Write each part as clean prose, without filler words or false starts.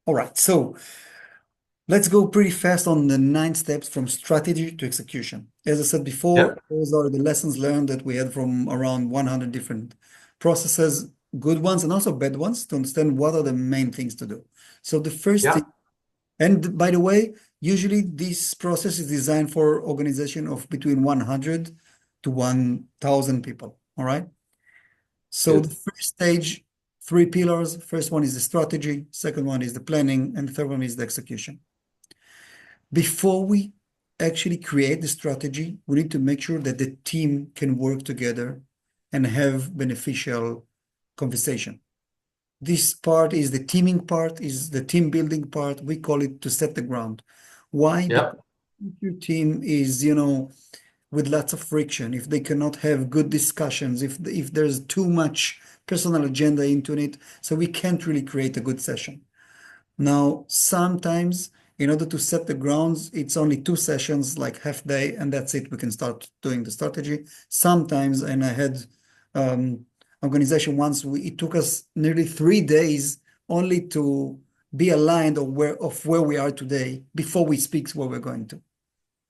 All right, so let's go pretty fast on the 9 steps from strategy to execution. As I said Yeah, before, those are the lessons learned that we had from around 100 different processes, good ones and also bad ones, to understand what are the main things to do. So the first thing, yeah, and by the way, usually this process is designed for organization of between 100 to 1,000 people. All right. So the good. first stage, 3 pillars. First one is the strategy, second one is the planning, and the third one is the execution. Before we actually create the strategy, we need to make sure that the team can work together and have beneficial conversation. This part is the teaming part, is the team building part. We call it to set the ground. Why? Yeah, Because if your team is, with lots of friction, if they cannot have good discussions, if there's too much personal agenda into it, so we can't really create a good session. Now, sometimes in order to set the grounds, it's only 2 sessions, like half day, and that's it. We can start doing the strategy. Sometimes, and I had organization once, it took us nearly 3 days only to be aligned of where we are today before we speak where we're going to.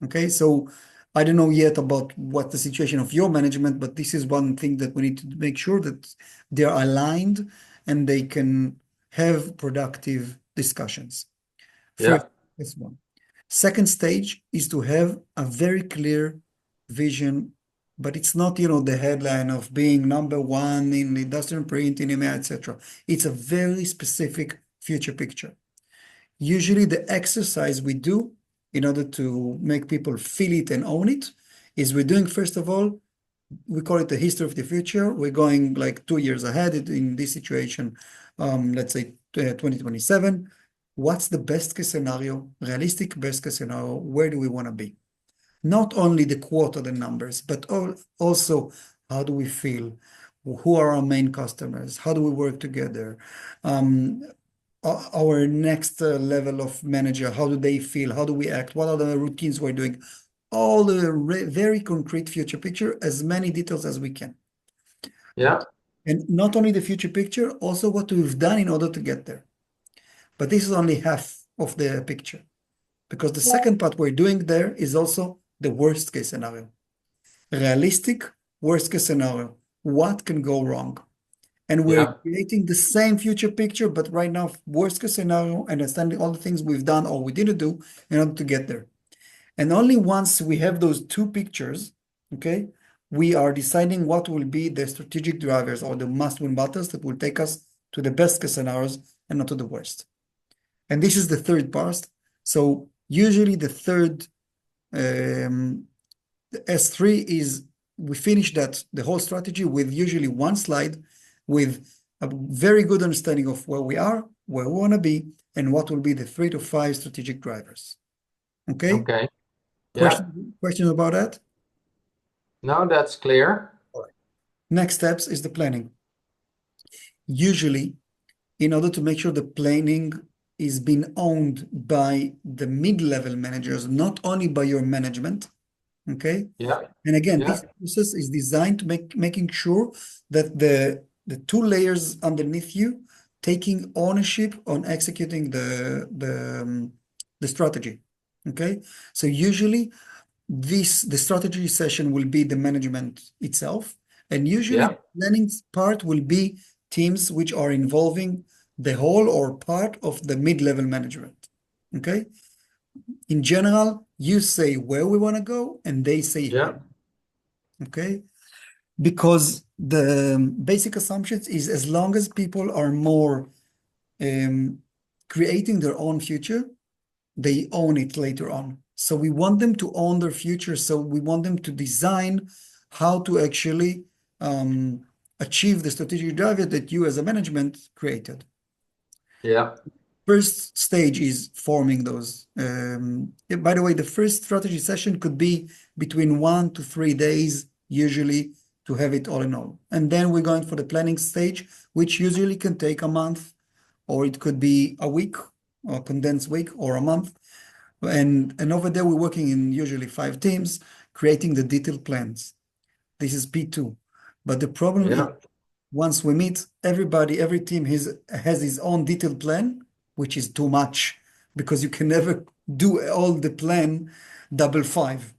Okay, so I don't know yet about what the situation of your management, but this is one thing that we need to make sure that they're aligned and they can have productive discussions. First, yeah, this one. Second stage is to have a very clear vision, but it's not, the headline of being number one in industrial print, in EMEA, etc. It's a very specific future picture. Usually the exercise we do in order to make people feel it and own it is we're doing, first of all, we call it the history of the future. We're going like 2 years ahead in this situation. Let's say 2027. What's the best case scenario, realistic best case scenario? Where do we want to be? Not only the quote or the numbers, but also how do we feel? Who are our main customers? How do we work together? Um, our next level of manager, how do they feel? How do we act? What are the routines we're doing? All the very concrete future picture, as many details as we can. yeah, And not only the future picture, also what we've done in order to get there. But this is only half of the picture, because the second part we're doing there is also the worst case scenario. Realistic worst case scenario. What can go wrong? And we're yeah, creating the same future picture, but right now, worst case scenario, understanding all the things we've done or we didn't do in order to get there. And only once we have those two pictures, okay, we are deciding what will be the strategic drivers or the must-win battles that will take us to the best case scenarios and not to the worst. And this is the third part. So usually the third S3 is we finish the whole strategy with usually one slide with a very good understanding of where we are, where we want to be, and what will be the 3 to 5 strategic drivers. Okay? okay. Yeah, Questions about that? no, that's clear. All right. Next steps is the planning. Usually, in order to make sure the planning is being owned by the mid-level managers, not only by your management, okay? Yeah, And again, yeah, this process is designed to making sure that the 2 layers underneath you taking ownership on executing the strategy. Okay, so usually the strategy session will be the management itself, and usually yeah, the planning part will be teams which are involving the whole or part of the mid-level management. Okay, in general, you say where we want to go, and they say yeah, how. Okay, because the basic assumptions is as long as people are more um, creating their own future, they own it later on. So we want them to own their future. So we want them to design how to actually achieve the strategic driver that you as a management created. yeah, First stage is forming those. By the way, the first strategy session could be between 1 to 3 days, usually, to have it all in all. And then we're going for the planning stage, which usually can take a month, or it could be a week, or a condensed week, or a month. And over there, we're working in usually 5 teams, creating the detailed plans. This is P2. But the problem is yeah, once we meet, every team has his own detailed plan, which is too much because you can never do all the plan double five.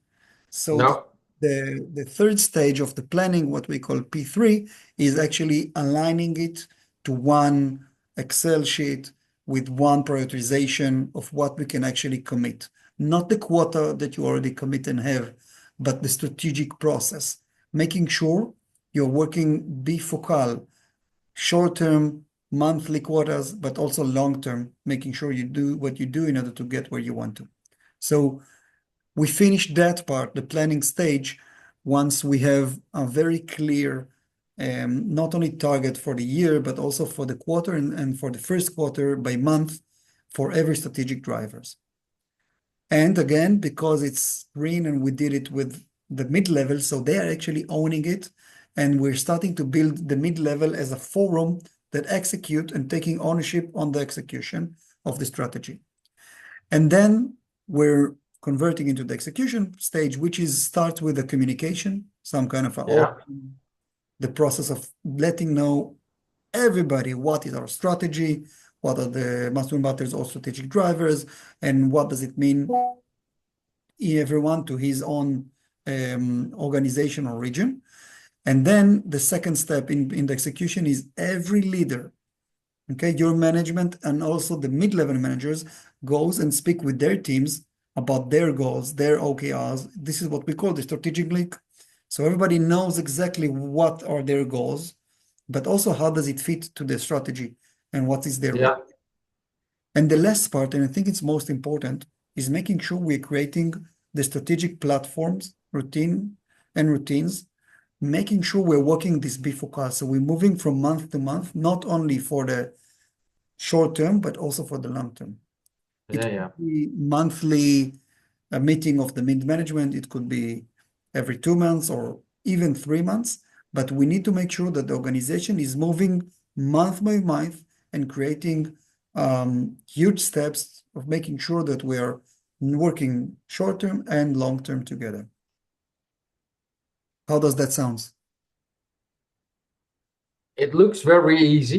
So No. the third stage of the planning, what we call P3, is actually aligning it to one Excel sheet with one prioritization of what we can actually commit. Not the quota that you already commit and have, but the strategic process, making sure you're working bifocal, short-term, monthly quotas, but also long-term, making sure you do what you do in order to get where you want to. So we finish that part, the planning stage, once we have a very clear, not only target for the year, but also for the quarter and for the first quarter by month for every strategic drivers. And again, because it's green and we did it with the mid-level, so they are actually owning it. And we're starting to build the mid-level as a forum that execute and taking ownership on the execution of the strategy. And then we're converting into the execution stage, which is start with the communication, some kind of the process of letting know everybody what is our strategy, what are the must-win battles or strategic drivers, and what does it mean everyone to his own organization or region. And then the second step in the execution is every leader, okay, your management and also the mid-level managers goes and speak with their teams about their goals, their OKRs. This is what we call the strategic link. So everybody knows exactly what are their goals, but also how does it fit to the strategy and what is their role. And the last part, and I think it's most important, is making sure we're creating the strategic platforms, routines, making sure we're working this bifocal. So we're moving from month to month, not only for the short term, but also for the long term. It could be monthly meeting of the mid-management. It could be every 2 months or even 3 months. But we need to make sure that the organization is moving month by month and creating huge steps of making sure that we are working short-term and long-term together. How does that sound? It looks very easy.